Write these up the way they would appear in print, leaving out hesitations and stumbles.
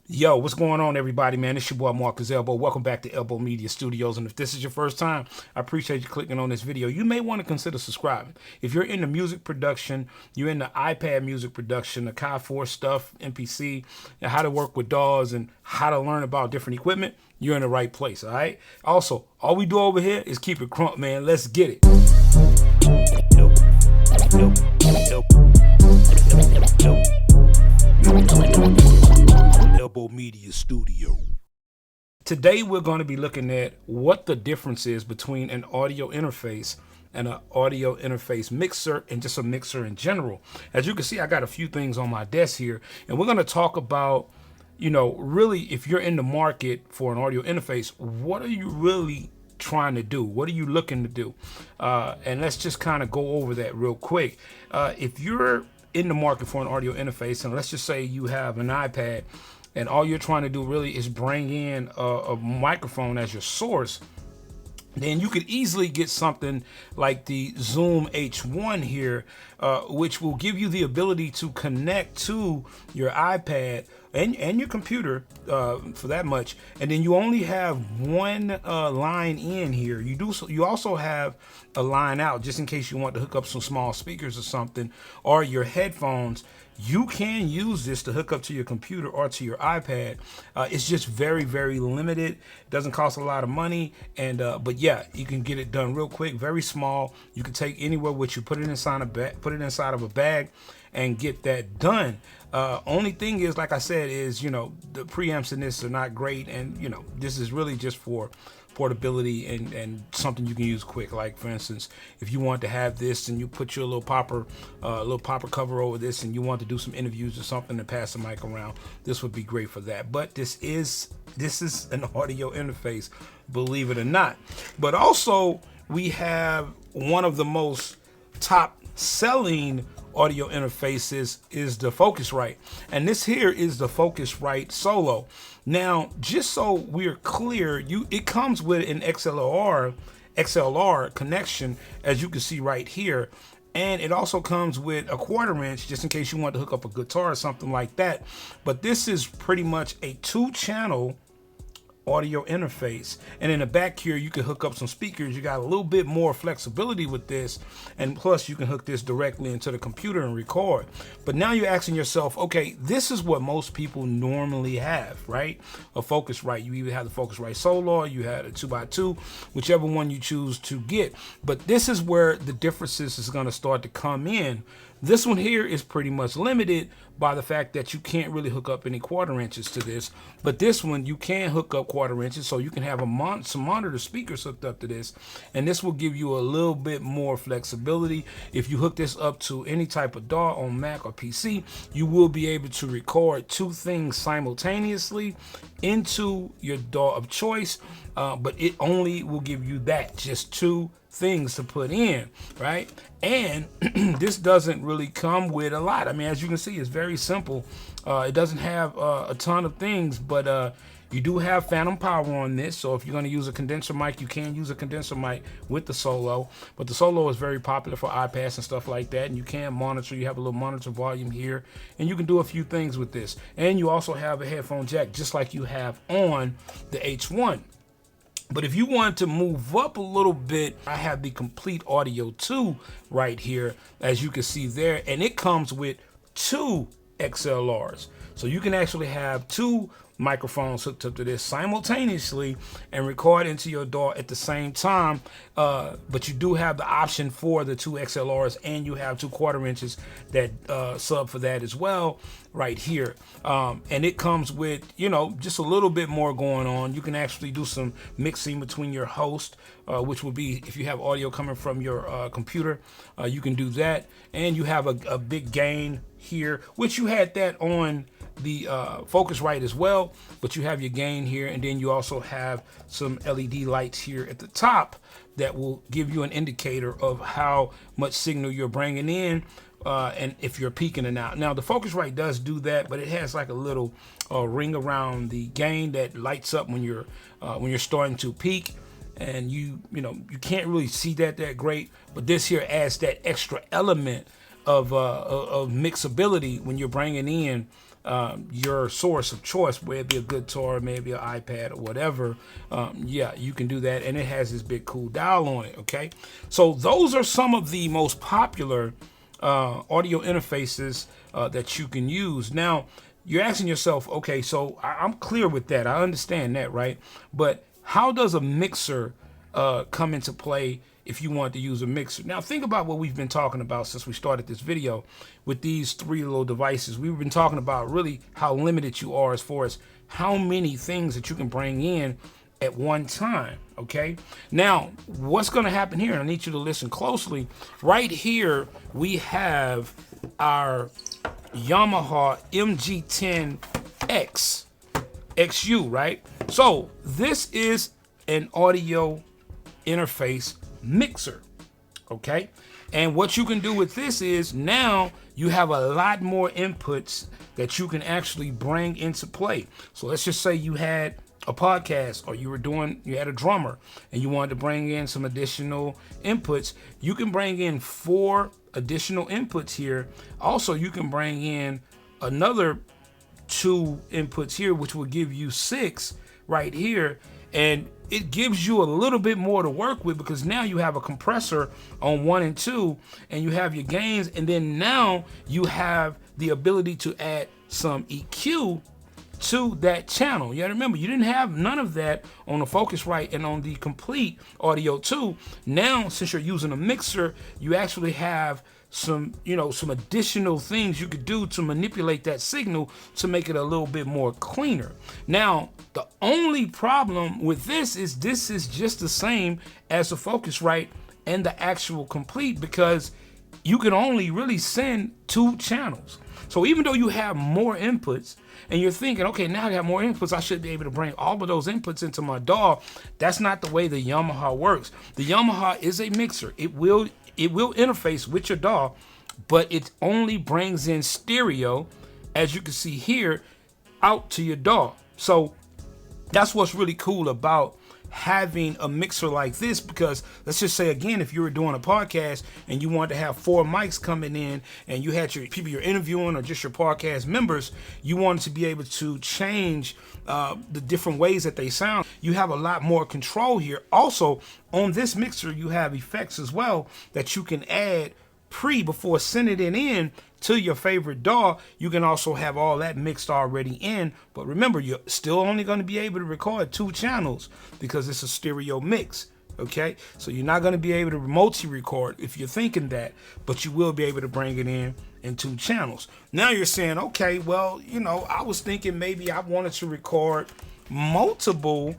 Yo, what's going on, everybody, man? It's your boy, Marcus Elbow. Welcome back to Elbow Media Studios. And if this is your first time, I appreciate you clicking on this video. You may want to consider subscribing. If you're into music production, you're into iPad music production, the Kai 4 stuff, MPC, and how to work with DAWs and how to learn about different equipment, you're in the right place, all right? Also, all we do over here is keep it crunk, man. Let's get it. Elbow Media Studio. Today we're going to be looking at what the difference is between an audio interface and an audio interface mixer and just a mixer in general. As you can see, I got a few things on my desk here, and we're going to talk about, really if you're in the market for an audio interface, what are you really trying to do? What are you looking to do? And let's just kind of go over that real quick. If you're in the market for an audio interface, and let's just say you have an iPad and all you're trying to do really is bring in a microphone as your source, then you could easily get something like the Zoom H1 here, which will give you the ability to connect to your iPad and your computer for that much. And then you only have one line in here. You also have a line out just in case you want to hook up some small speakers or something, or your headphones. You can use this to hook up to your computer or to your iPad. It's just very, very limited. It doesn't cost a lot of money, and but yeah, you can get it done real quick. Very small. You can take anywhere with you. Put it inside of a bag, and get that done. Only thing is, like I said, is the preamps in this are not great, and this is really just for portability and something you can use quick. Like for instance, if you want to have this and you put your little popper cover over this and you want to do some interviews or something and pass the mic around, this would be great for that. But this is an audio interface, believe it or not. But also we have one of the most top selling audio interfaces is the Focusrite, and this here is the Focusrite Solo. Now, just so we're clear, it comes with an XLR connection, as you can see right here, and it also comes with a 1/4 inch just in case you want to hook up a guitar or something like that. But this is pretty much a 2-channel audio interface, and in the back here you can hook up some speakers. You got a little bit more flexibility with this, and plus you can hook this directly into the computer and record. But now you're asking yourself, okay, this is what most people normally have, right? A Focusrite. You either have the Focusrite Solo or you have a 2x2, whichever one you choose to get. But this is where the differences is going to start to come in. This one here is pretty much limited by the fact that you can't really hook up any 1/4 inches to this, but this one you can hook up 1/4 inches, so you can have some monitor speakers hooked up to this, and this will give you a little bit more flexibility. If you hook this up to any type of DAW on Mac or PC, you will be able to record 2 things simultaneously into your DAW of choice, but it only will give you that, just 2 things to put in, right? And this doesn't really come with a lot. I mean, as you can see, it's very simple. It doesn't have a ton of things, but you do have phantom power on this, so if you're going to use a condenser mic, you can use a condenser mic with the Solo. But the Solo is very popular for iPads and stuff like that, and you can monitor. You have a little monitor volume here, and you can do a few things with this. And you also have a headphone jack, just like you have on the H1. But if you want to move up a little bit, I have the Complete Audio 2 right here, as you can see there, and it comes with 2 XLRs. So you can actually have 2 microphones hooked up to this simultaneously and record into your DAW at the same time. But you do have the option for the 2 XLRs, and you have 2 1/4 inches that sub for that as well right here. And it comes with, just a little bit more going on. You can actually do some mixing between your host, which would be if you have audio coming from your computer, you can do that. And you have a big gain here, which you had that on the Focusrite as well, but you have your gain here, and then you also have some LED lights here at the top that will give you an indicator of how much signal you're bringing in, and if you're peaking or out. Now the Focusrite does do that, but it has like a little ring around the gain that lights up when you're starting to peak, and you can't really see that great. But this here adds that extra element of mixability when you're bringing in your source of choice, whether it be a guitar, maybe an iPad or whatever. Yeah, you can do that, and it has this big cool dial on it. Okay, so those are some of the most popular audio interfaces that you can use. Now, you're asking yourself, okay, so I'm clear with that. I understand that, right? But how does a mixer come into play if you want to use a mixer? Now, think about what we've been talking about since we started this video with these three little devices. We've been talking about really how limited you are as far as how many things that you can bring in at one time, okay? Now, what's gonna happen here, and I need you to listen closely. Right here, we have our Yamaha MG10X XU, right? So this is an audio interface mixer, okay? And what you can do with this is now you have a lot more inputs that you can actually bring into play. So let's just say you had a podcast, or you had a drummer and you wanted to bring in some additional inputs. You can bring in 4 additional inputs here. Also, you can bring in another 2 inputs here, which will give you 6 right here. And it gives you a little bit more to work with, because now you have a compressor on 1 and 2, and you have your gains, and then now you have the ability to add some EQ to that channel. You gotta remember, you didn't have none of that on the Focusrite and on the Complete Audio 2. Now, since you're using a mixer, you actually have some additional things you could do to manipulate that signal to make it a little bit more cleaner. Now, the only problem with this is just the same as the Focusrite and the actual Complete, because you can only really send 2 channels. So even though you have more inputs and you're thinking, okay, now I have more inputs, I should be able to bring all of those inputs into my DAW, that's not the way the Yamaha works. The Yamaha is a mixer. It will interface with your DAW, but it only brings in stereo, as you can see here, out to your DAW. So that's what's really cool about having a mixer like this, because let's just say again, if you were doing a podcast and you wanted to have 4 mics coming in, and you had your people you're interviewing or just your podcast members, you wanted to be able to change the different ways that they sound, you have a lot more control here. Also, on this mixer, you have effects as well that you can add before sending it in to your favorite DAW. You can also have all that mixed already in, but remember, you're still only going to be able to record 2 channels because it's a stereo mix. Okay, so you're not going to be able to multi-record if you're thinking that, but you will be able to bring it in 2 channels. Now you're saying, okay, well, I was thinking maybe I wanted to record multiple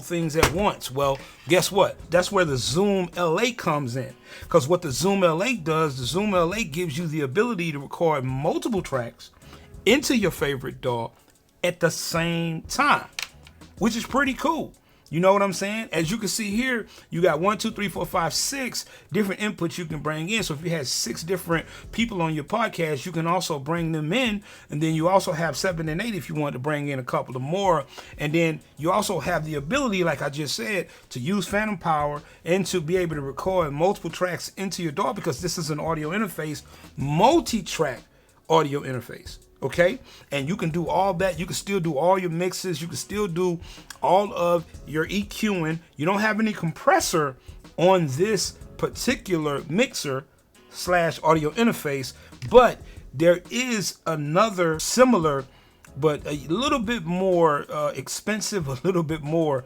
things at once. Well, guess what? That's where the Zoom LA comes in. Because what the Zoom LA does, the Zoom LA gives you the ability to record multiple tracks into your favorite DAW at the same time, which is pretty cool. You know what I'm saying? As you can see here, you got 1, 2, 3, 4, 5, 6 different inputs you can bring in. So if you had 6 different people on your podcast, you can also bring them in. And then you also have 7 and 8 if you want to bring in a couple of more. And then you also have the ability, like I just said, to use phantom power and to be able to record multiple tracks into your DAW, because this is an audio interface, multi-track audio interface. Okay, and you can do all that. You can still do all your mixes. You can still do all of your EQing. You don't have any compressor on this particular mixer / audio interface, but there is another similar, but a little bit more expensive, a little bit more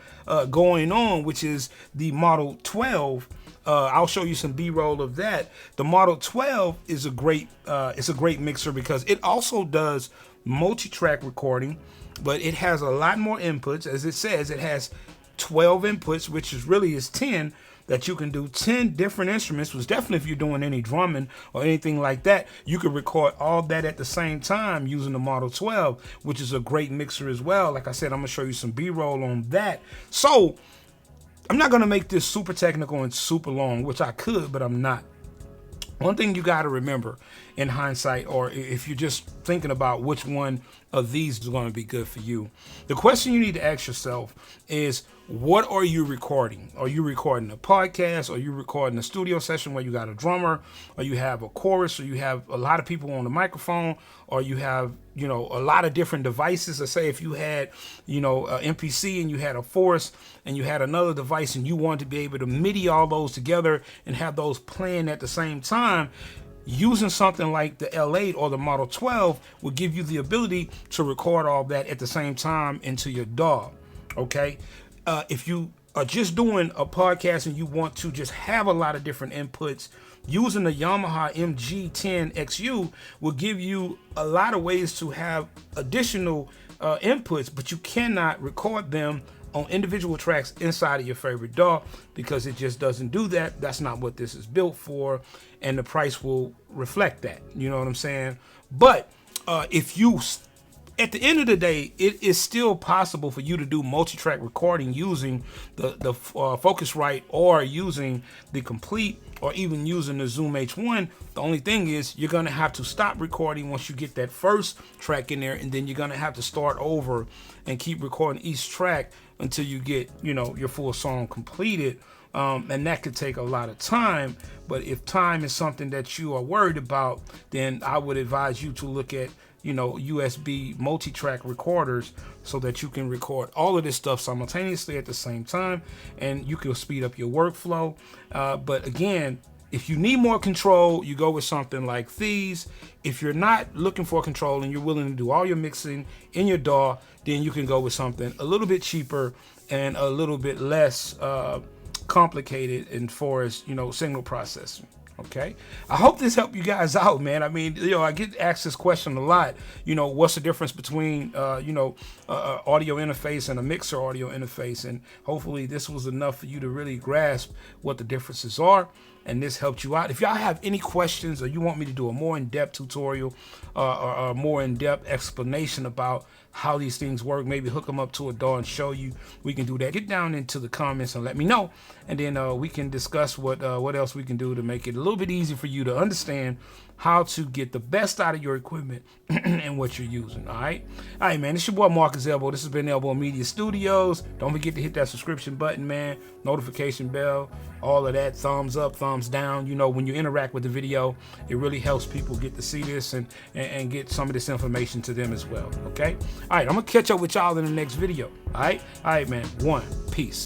going on, which is the Model 12. I'll show you some B-roll of that. The Model 12 is a great mixer because it also does multi-track recording, but it has a lot more inputs. As it says, it has 12 inputs, which is 10 that you can do 10 different instruments, which definitely if you're doing any drumming or anything like that, you can record all that at the same time using the Model 12, which is a great mixer as well. Like I said, I'm gonna show you some B-roll on that. So I'm not gonna make this super technical and super long, which I could, but I'm not. One thing you gotta remember in hindsight, or if you're just thinking about which one of these is going to be good for you. The question you need to ask yourself is, what are you recording? Are you recording a podcast? Are you recording a studio session where you got a drummer, or you have a chorus, or you have a lot of people on the microphone, or you have, you know, a lot of different devices? Let's say if you had, you know, an MPC and you had a Force and you had another device and you wanted to be able to MIDI all those together and have those playing at the same time. Using something like the L8 or the Model 12 will give you the ability to record all that at the same time into your DAW. Okay. If you are just doing a podcast and you want to just have a lot of different inputs, using the Yamaha MG10XU will give you a lot of ways to have additional inputs, but you cannot record them on individual tracks inside of your favorite DAW because it just doesn't do that. That's not what this is built for, and the price will reflect that. You know what I'm saying? But if you, at the end of the day, it is still possible for you to do multi-track recording using the Focusrite, or using the Complete, or even using the Zoom H1. The only thing is you're going to have to stop recording once you get that first track in there, and then you're going to have to start over and keep recording each track until you get, you know, your full song completed. And that could take a lot of time. But if time is something that you are worried about, then I would advise you to look at, you know, USB multi-track recorders so that you can record all of this stuff simultaneously at the same time, and you can speed up your workflow. But again, if you need more control, you go with something like these. If you're not looking for control and you're willing to do all your mixing in your DAW, then you can go with something a little bit cheaper and a little bit less complicated and for as, you know, signal processing. Okay, I hope this helped you guys out, man. I mean, you know, I get asked this question a lot. You know, what's the difference between, you know, audio interface and a mixer audio interface? And hopefully this was enough for you to really grasp what the differences are, and this helped you out. If y'all have any questions, or you want me to do a more in-depth tutorial or a more in-depth explanation about how these things work, maybe hook them up to a DAW and show you, we can do that. Get down into the comments and let me know, and then we can discuss what else we can do to make it a little bit easier for you to understand how to get the best out of your equipment and what you're using. All right, man, it's your boy Marcus Elbow. This has been Elbow Media Studios. Don't forget to hit that subscription button, man, notification bell, all of that, thumbs up, thumbs down. You know, when you interact with the video, it really helps people get to see this and get some of this information to them as well. Okay, all right, I'm gonna catch up with y'all in the next video. All right, man, peace.